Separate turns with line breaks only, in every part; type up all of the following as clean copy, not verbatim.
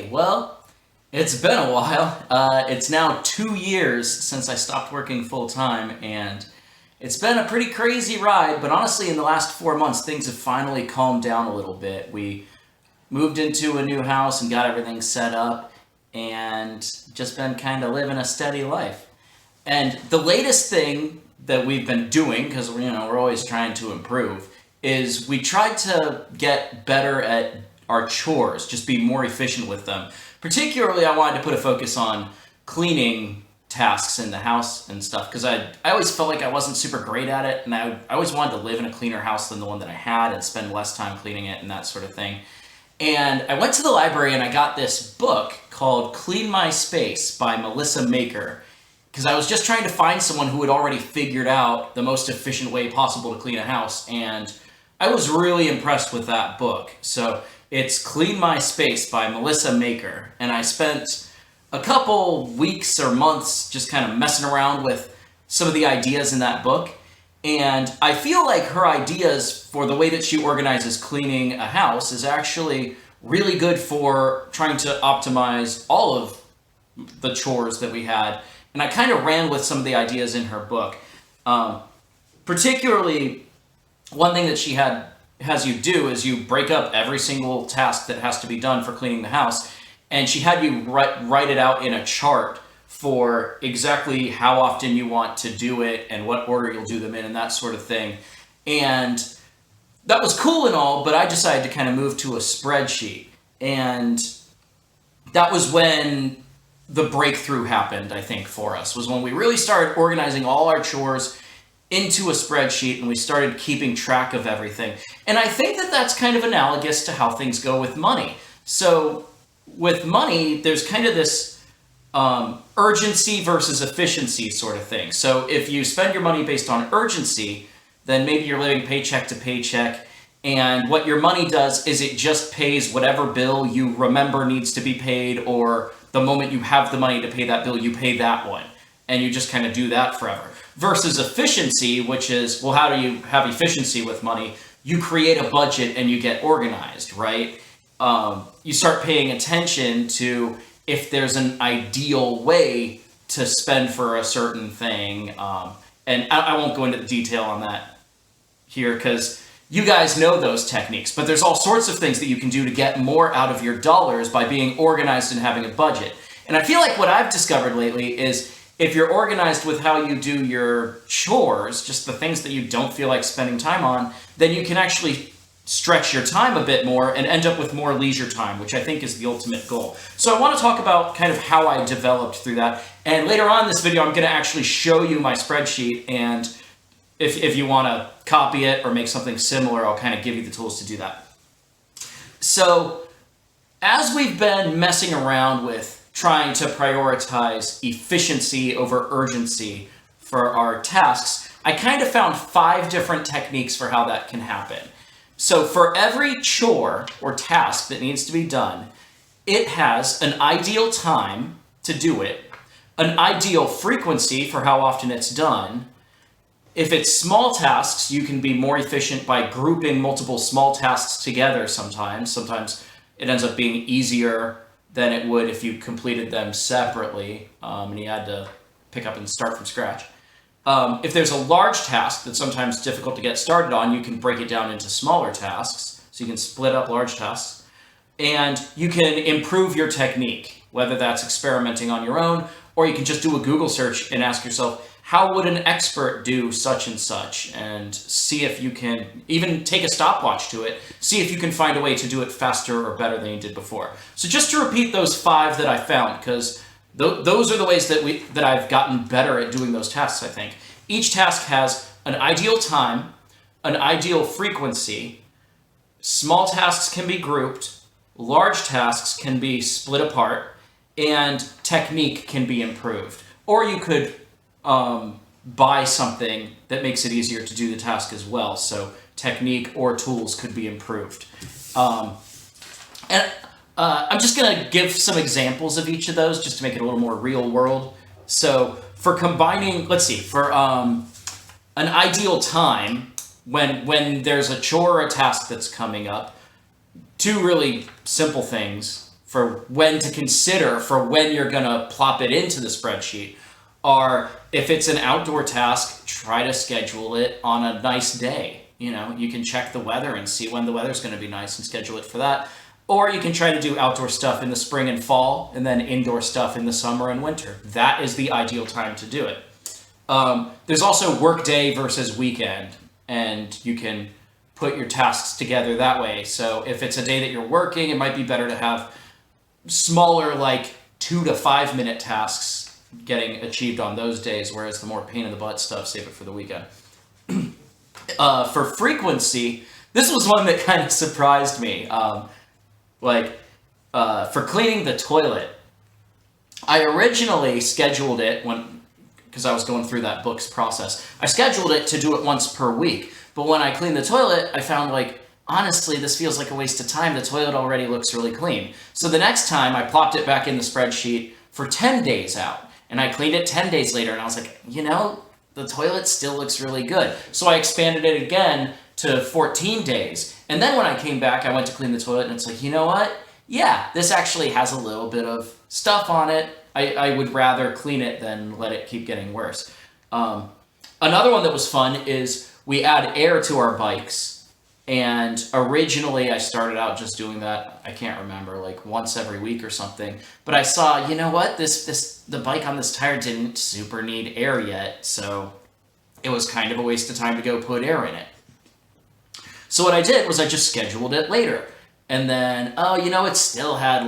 Okay, well, it's been a while. It's now 2 years since I stopped working full time, and it's been a pretty crazy ride, but honestly, in the last 4 months, things have finally calmed down a little bit. We moved into a new house and got everything set up, and just been kind of living a steady life. And the latest thing that we've been doing, because we're always trying to improve, is we tried to get better at our chores, just be more efficient with them. Particularly, I wanted to put a focus on cleaning tasks in the house and stuff, because I always felt like I wasn't super great at it, and I always wanted to live in a cleaner house than the one that I had and spend less time cleaning it and that sort of thing. And I went to the library and I got this book called Clean My Space by Melissa Maker, because I was just trying to find someone who had already figured out the most efficient way possible to clean a house, and I was really impressed with that book. So it's Clean My Space by Melissa Maker, and I spent a couple weeks or months just kind of messing around with some of the ideas in that book, and I feel like her ideas for the way that she organizes cleaning a house is actually really good for trying to optimize all of the chores that we had. And I kind of ran with some of the ideas in her book. Particularly, one thing that she has you do is you break up every single task that has to be done for cleaning the house, and she had you write it out in a chart for exactly how often you want to do it and what order you'll do them in and that sort of thing. And that was cool and all, but I decided to kind of move to a spreadsheet. And that was when the breakthrough happened, I think, for us, was when we really started organizing all our chores into a spreadsheet and we started keeping track of everything. And I think that that's kind of analogous to how things go with money. So with money, there's kind of this urgency versus efficiency sort of thing. So if you spend your money based on urgency, then maybe you're living paycheck to paycheck, and what your money does is it just pays whatever bill you remember needs to be paid, or the moment you have the money to pay that bill, you pay that one, and you just kind of do that forever. Versus efficiency, which is, well, how do you have efficiency with money? You create a budget and you get organized, right? You start paying attention to if there's an ideal way to spend for a certain thing. And I won't go into the detail on that here because you guys know those techniques, but there's all sorts of things that you can do to get more out of your dollars by being organized and having a budget. And I feel like what I've discovered lately is if you're organized with how you do your chores, just the things that you don't feel like spending time on, then you can actually stretch your time a bit more and end up with more leisure time, which I think is the ultimate goal. So I want to talk about kind of how I developed through that. And later on in this video, I'm going to actually show you my spreadsheet, and if you want to copy it or make something similar, I'll kind of give you the tools to do that. So as we've been messing around with trying to prioritize efficiency over urgency for our tasks, I kind of found 5 different techniques for how that can happen. So for every chore or task that needs to be done, it has an ideal time to do it, an ideal frequency for how often it's done. If it's small tasks, you can be more efficient by grouping multiple small tasks together sometimes. Sometimes it ends up being easier than it would if you completed them separately and you had to pick up and start from scratch. If there's a large task that's sometimes difficult to get started on, you can break it down into smaller tasks. So you can split up large tasks. And you can improve your technique, whether that's experimenting on your own, or you can just do a Google search and ask yourself, how would an expert do such and such? And see if you can even take a stopwatch to it, see if you can find a way to do it faster or better than you did before. So just to repeat those 5 that I found, because those are the ways that I've gotten better at doing those tasks, I think. Each task has an ideal time, an ideal frequency. Small tasks can be grouped, large tasks can be split apart, and technique can be improved. Or you could buy something that makes it easier to do the task as well. So technique or tools could be improved. I'm just going to give some examples of each of those just to make it a little more real world. So for combining, let's see, for an ideal time, when there's a chore or a task that's coming up, 2 really simple things for when to consider for when you're going to plop it into the spreadsheet are, if it's an outdoor task, try to schedule it on a nice day. You know, you can check the weather and see when the weather's going to be nice and schedule it for that. Or you can try to do outdoor stuff in the spring and fall, and then indoor stuff in the summer and winter. That is the ideal time to do it. There's also work day versus weekend, and you can put your tasks together that way. So if it's a day that you're working, it might be better to have smaller, like 2 to 5 minute tasks getting achieved on those days, whereas the more pain in the butt stuff, save it for the weekend. For frequency, this was one that kind of surprised me. For cleaning the toilet, I originally scheduled it because I was going through that book's process. I scheduled it to do it once per week, but when I cleaned the toilet, I found honestly, this feels like a waste of time. The toilet already looks really clean. So the next time I plopped it back in the spreadsheet for 10 days out, and I cleaned it 10 days later, and I was like, the toilet still looks really good. So I expanded it again to 14 days. And then when I came back, I went to clean the toilet, and it's like, you know what? Yeah, this actually has a little bit of stuff on it. I would rather clean it than let it keep getting worse. Another one that was fun is we add air to our bikes. And originally I started out just doing that, I can't remember, once every week or something. But I saw, you know what, the bike on this tire didn't super need air yet, so it was kind of a waste of time to go put air in it. So what I did was I just scheduled it later. And then, it still had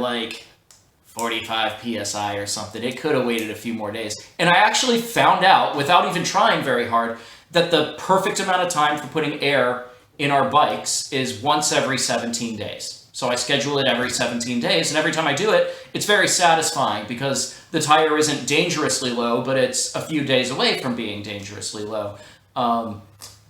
45 PSI or something. It could have waited a few more days. And I actually found out, without even trying very hard, that the perfect amount of time for putting air in our bikes is once every 17 days. So I schedule it every 17 days, and every time I do it, it's very satisfying because the tire isn't dangerously low, but it's a few days away from being dangerously low.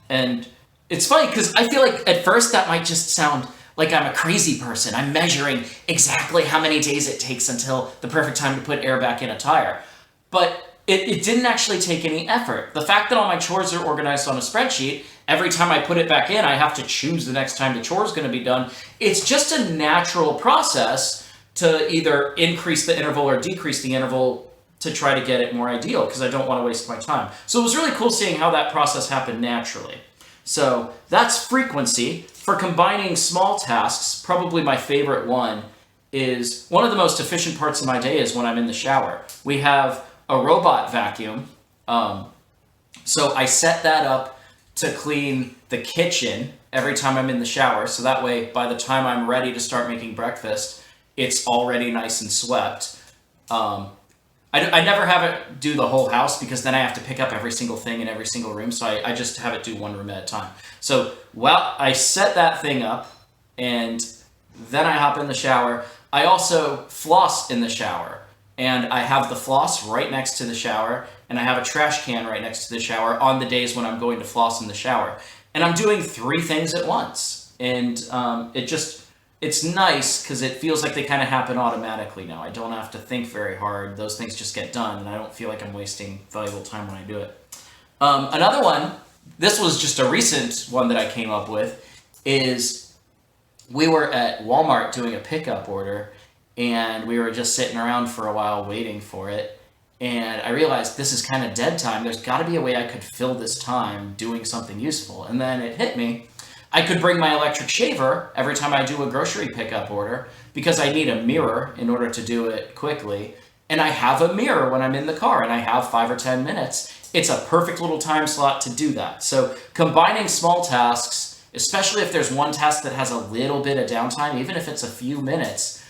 And it's funny because I feel like at first that might just sound like I'm a crazy person. I'm measuring exactly how many days it takes until the perfect time to put air back in a tire. But it didn't actually take any effort. The fact that all my chores are organized on a spreadsheet, every time I put it back in, I have to choose the next time the chore is going to be done. It's just a natural process to either increase the interval or decrease the interval to try to get it more ideal because I don't want to waste my time. So it was really cool seeing how that process happened naturally. So that's frequency. For combining small tasks, probably my favorite one is one of the most efficient parts of my day is when I'm in the shower. We have a robot vacuum. So I set that up to clean the kitchen every time I'm in the shower. So that way, by the time I'm ready to start making breakfast, it's already nice and swept. I never have it do the whole house because then I have to pick up every single thing in every single room. So I just have it do one room at a time. So I set that thing up and then I hop in the shower. I also floss in the shower. And I have the floss right next to the shower, and I have a trash can right next to the shower on the days when I'm going to floss in the shower. And I'm doing 3 things at once. And it's nice because it feels like they kind of happen automatically now. I don't have to think very hard. Those things just get done, and I don't feel like I'm wasting valuable time when I do it. Another one, this was just a recent one that I came up with, is we were at Walmart doing a pickup order, and we were just sitting around for a while waiting for it. And I realized this is kind of dead time. There's got to be a way I could fill this time doing something useful. And then it hit me. I could bring my electric shaver every time I do a grocery pickup order because I need a mirror in order to do it quickly. And I have a mirror when I'm in the car and I have 5 or 10 minutes. It's a perfect little time slot to do that. So combining small tasks, especially if there's one task that has a little bit of downtime, even if it's a few minutes,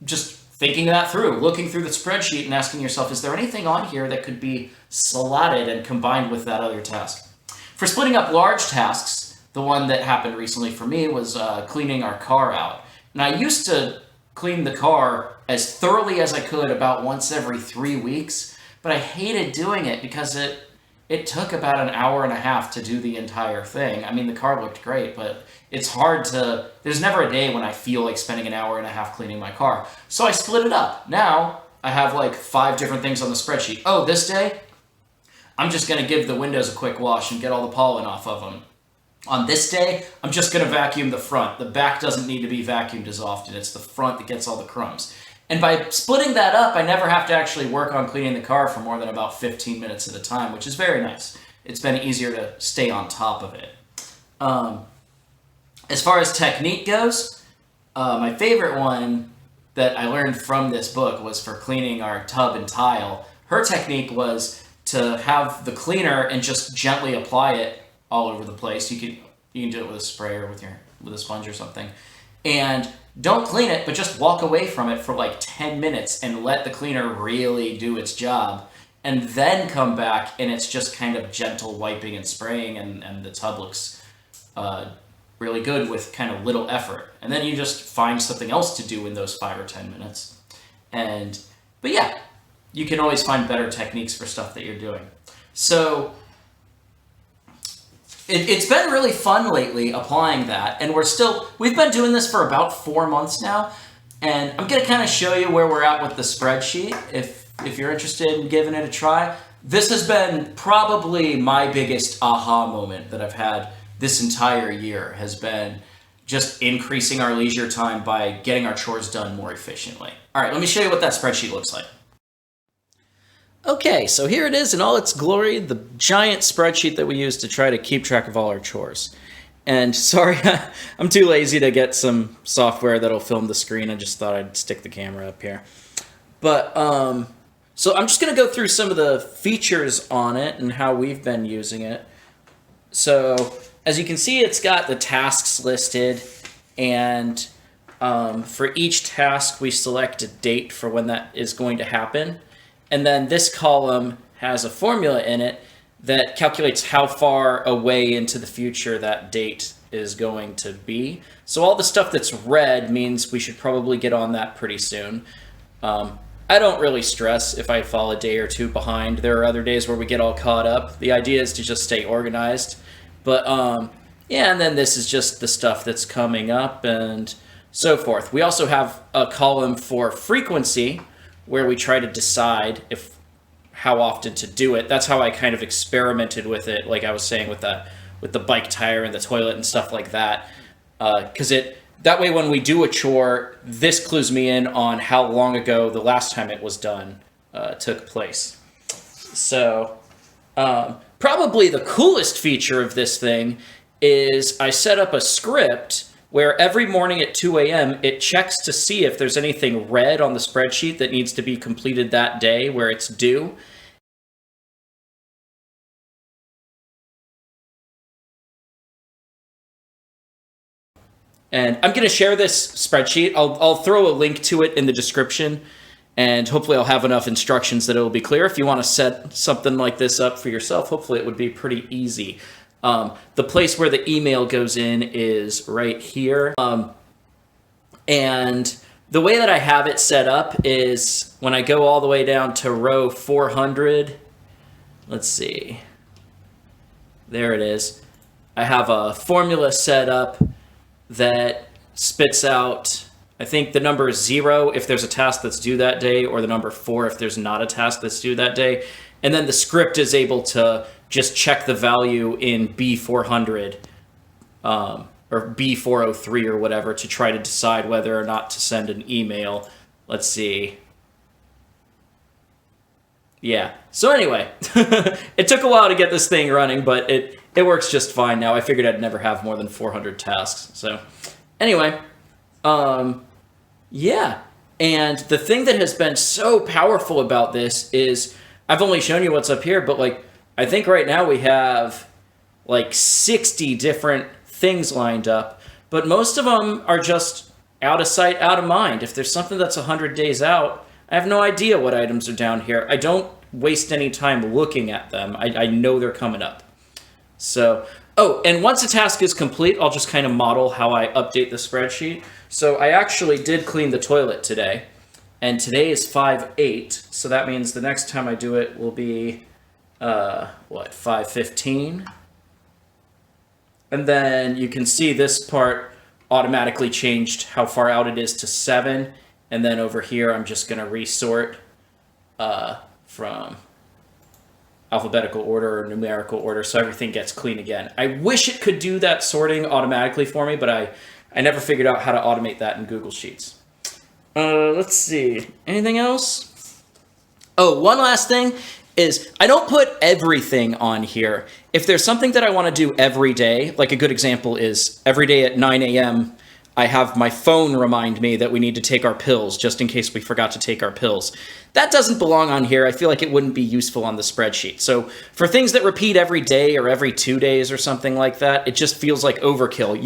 just thinking that through, looking through the spreadsheet and asking yourself, is there anything on here that could be slotted and combined with that other task? For splitting up large tasks, the one that happened recently for me was cleaning our car out. And I used to clean the car as thoroughly as I could about once every 3 weeks, but I hated doing it because it took about an hour and a half to do the entire thing. I mean, the car looked great, but it's hard there's never a day when I feel like spending an hour and a half cleaning my car. So I split it up. Now I have 5 different things on the spreadsheet. Oh, this day, I'm just going to give the windows a quick wash and get all the pollen off of them. On this day, I'm just going to vacuum the front. The back doesn't need to be vacuumed as often. It's the front that gets all the crumbs. And by splitting that up, I never have to actually work on cleaning the car for more than about 15 minutes at a time, which is very nice. It's been easier to stay on top of it. As far as technique goes, my favorite one that I learned from this book was for cleaning our tub and tile. Her technique was to have the cleaner and just gently apply it all over the place. You can do it with a spray or with a sponge or something. And don't clean it, but just walk away from it for like 10 minutes and let the cleaner really do its job. And then come back and it's just kind of gentle wiping and spraying, and the tub looks really good with kind of little effort. And then you just find something else to do in those 5 or 10 minutes. But yeah, you can always find better techniques for stuff that you're doing. So it's been really fun lately applying that, and we've been doing this for about 4 months now, and I'm going to kind of show you where we're at with the spreadsheet if you're interested in giving it a try. This has been probably my biggest aha moment that I've had this entire year, has been just increasing our leisure time by getting our chores done more efficiently. All right, let me show you what that spreadsheet looks like. Okay, so here it is in all its glory, the giant spreadsheet that we use to try to keep track of all our chores. And sorry, I'm too lazy to get some software that'll film the screen. I just thought I'd stick the camera up here. But, so I'm just going to go through some of the features on it and how we've been using it. So, as you can see, it's got the tasks listed, and for each task, we select a date for when that is going to happen. And then this column has a formula in it that calculates how far away into the future that date is going to be. So all the stuff that's red means we should probably get on that pretty soon. I don't really stress if I fall a day or two behind. There are other days where we get all caught up. The idea is to just stay organized. But yeah, and then this is just the stuff that's coming up and so forth. We also have a column for frequency, where we try to decide how often to do it. That's how I kind of experimented with it, like I was saying with the bike tire and the toilet and stuff like that. Because that way when we do a chore, this clues me in on how long ago the last time it was done took place. So probably the coolest feature of this thing is I set up a script where every morning at 2 a.m. it checks to see if there's anything red on the spreadsheet that needs to be completed that day where it's due. And I'm going to share this spreadsheet. I'll throw a link to it in the description, and hopefully I'll have enough instructions that it'll be clear. If you want to set something like this up for yourself, hopefully it would be pretty easy. The place where the email goes in is right here. And the way that I have it set up is when I go all the way down to row 400, let's see, there it is. I have a formula set up that spits out, I think the number is 0 if there's a task that's due that day, or the number 4 if there's not a task that's due that day. And then the script is able to just check the value in B400 or B403 or whatever to try to decide whether or not to send an email. Let's see. Yeah. So anyway, it took a while to get this thing running, but it works just fine now. I figured I'd never have more than 400 tasks. So anyway, yeah. And the thing that has been so powerful about this is I've only shown you what's up here, but like I think right now we have like 60 different things lined up, but most of them are just out of sight, out of mind. If there's something that's 100 days out, I have no idea what items are down here. I don't waste any time looking at them. I know they're coming up. So, oh, and once a task is complete, I'll just kind of model how I update the spreadsheet. So I actually did clean the toilet today, and today is 5/8, so that means the next time I do it will be, 5:15? And then you can see this part automatically changed how far out it is to 7, and then over here I'm just going to resort from alphabetical order or numerical order, so everything gets clean again. I wish it could do that sorting automatically for me, but I never figured out how to automate that in Google Sheets. Let's see. Anything else? Oh, one last thing is I don't put everything on here. If there's something that I want to do every day, like a good example is every day at 9 a.m., I have my phone remind me that we need to take our pills just in case we forgot to take our pills. That doesn't belong on here. I feel like it wouldn't be useful on the spreadsheet. So for things that repeat every day or every 2 days or something like that, it just feels like overkill.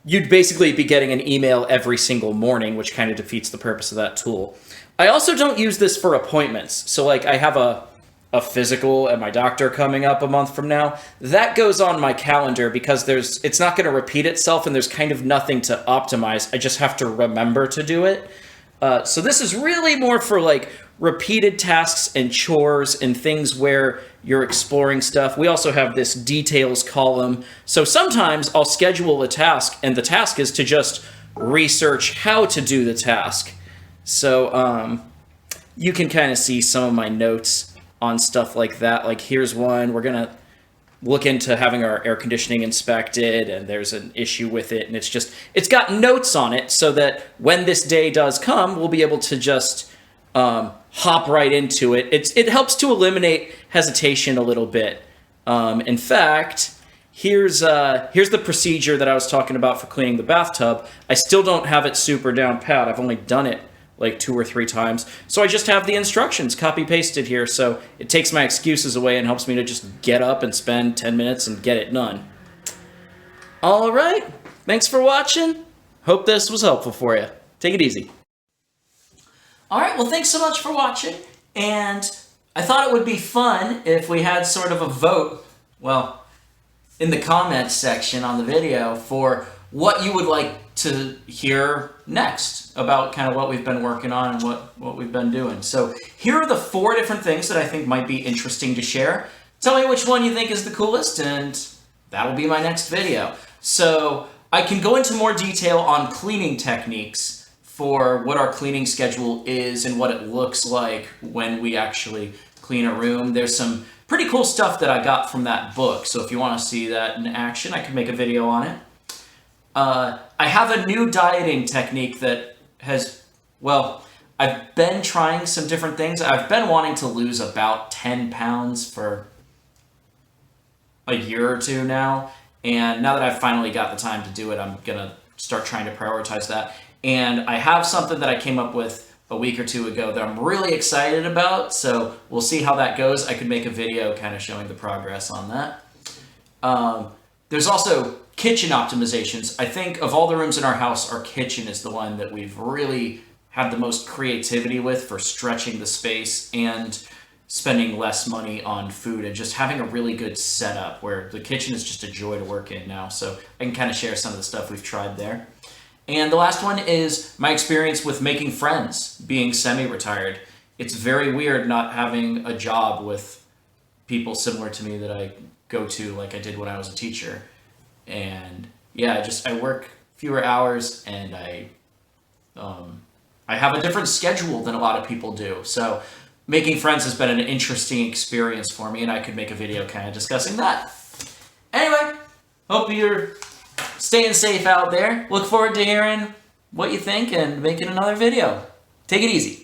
You'd basically be getting an email every single morning, which kind of defeats the purpose of that tool. I also don't use this for appointments. So like I have a physical at my doctor coming up a month from now. That goes on my calendar because it's not going to repeat itself and there's kind of nothing to optimize. I just have to remember to do it. So this is really more for like repeated tasks and chores and things where you're exploring stuff. We also have this details column. So sometimes I'll schedule a task and the task is to just research how to do the task. So you can kind of see some of my notes on stuff like that. Like here's one, we're gonna look into having our air conditioning inspected and there's an issue with it and it's got notes on it so that when this day does come, we'll be able to just hop right into it. It helps to eliminate hesitation a little bit. In fact, here's the procedure that I was talking about for cleaning the bathtub. I still don't have it super down pat. I've only done it like 2 or 3 times. So I just have the instructions copy pasted here. So it takes my excuses away and helps me to just get up and spend 10 minutes and get it done. All right. Thanks for watching. Hope this was helpful for you. Take it easy. All right. Well, thanks so much for watching. And I thought it would be fun if we had sort of a vote, well, in the comments section on the video for what you would like to hear next about kind of what we've been working on and what we've been doing. So here are the 4 different things that I think might be interesting to share. Tell me which one you think is the coolest and that'll be my next video. So I can go into more detail on cleaning techniques for what our cleaning schedule is and what it looks like when we actually clean a room. There's some pretty cool stuff that I got from that book. So if you want to see that in action, I can make a video on it. I have a new dieting technique that I've been trying some different things. I've been wanting to lose about 10 pounds for a year or 2 now. And now that I've finally got the time to do it, I'm going to start trying to prioritize that. And I have something that I came up with a week or 2 ago that I'm really excited about. So we'll see how that goes. I could make a video kind of showing the progress on that. There's also kitchen optimizations. I think of all the rooms in our house, our kitchen is the one that we've really had the most creativity with for stretching the space and spending less money on food and just having a really good setup where the kitchen is just a joy to work in now. So I can kind of share some of the stuff we've tried there. And the last one is my experience with making friends, being semi-retired. It's very weird not having a job with people similar to me that I go to like I did when I was a teacher. And yeah, I work fewer hours and I have a different schedule than a lot of people do. So making friends has been an interesting experience for me and I could make a video kind of discussing that. Anyway, hope you're staying safe out there. Look forward to hearing what you think and making another video. Take it easy.